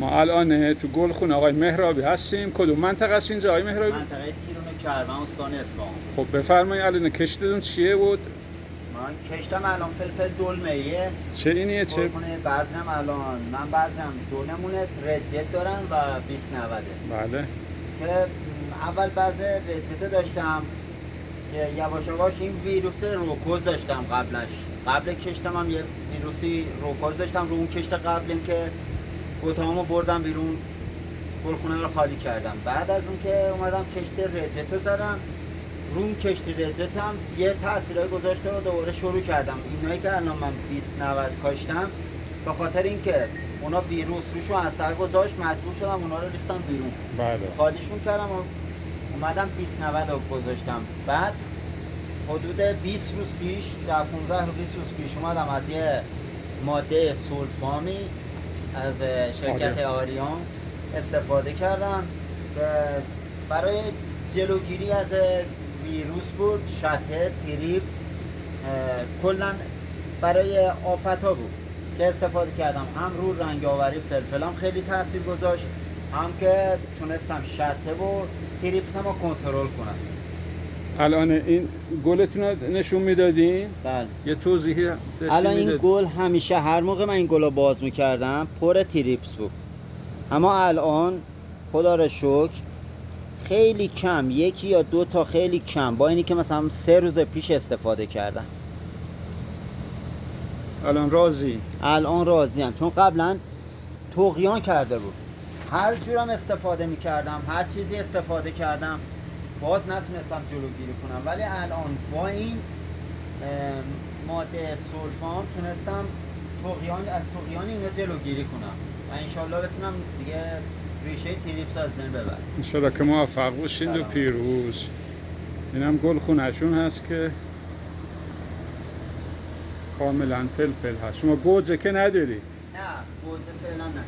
ما الان تو گلخونه آقای مهرابی هستیم. کدوم منطقه است اینجا آقای مهرابی؟ منطقه تیرون کربن استان اصفهان. خب بفرمایید الان کشتتون چیه بود؟ من کشتم الان فلفل دلمه‌ایه. چه اینیه چه؟ گلخونه بذرم الان من بذرم دو نمونه رجت دارن و 2090. بله. که اول بذر رجت داشتم که یواش یواش این ویروس روکوز داشتم قبل کشتم هم یه ویروسی روکوز داشتم رو اون کشت قبل این که گوتامو بردم بیرون گلخونه رو خالی کردم. بعد از اون که اومدم کشت رجت رو زدم رو اون کشت رجت هم یه تاثیرای گذاشته و دوباره شروع کردم. اینایی که الان من 2090 کاشتم به خاطر اینکه اونا ویروس روشون اثر گذاشت مجبور شدم اونا رو ریختم بیرون. بله. خالیشون کردم و اومدم 2090 رو گذاشتم. بعد حدود 20 روز پیش در 15 روز 20 روز پیش اومدم از یه ماده سولفامی از شرکت آریان استفاده کردم که برای جلوگیری از ویروس بود، شطه، تریپس، کلا برای آفت ها بود که استفاده کردم. هم رو رنگ آوری فلفلم خیلی تاثیر گذاشت، هم که تونستم شطه و تریپس هم رو کنترل کنم. الان این گلتون رو نشون میدادین؟ بله. یه توضیحی الان این گل همیشه هر موقع من این گل رو باز میکردم پر تریپس بود، اما الان خدا رو شکر خیلی کم، یکی یا دو تا خیلی کم، با اینی که مثلا 3 روز پیش استفاده کردم. الان راضی؟ الان راضیم، چون قبلا طغیان کرده بود. هر جورم استفاده میکردم، هر چیزی استفاده کردم باز نتونستم جلوگیری کنم، ولی الان با این ماده سولفام تونستم از طغیان اینو جلوگیری کنم و انشالله بتونم دیگه ریشه تریپس از بین ببرم. انشالله که موفق باشید و پیروز. اینم گلخونه‌شون هست که کاملا فلفل هست. شما گوجه که ندارید؟ نه گوجه فعلا نه.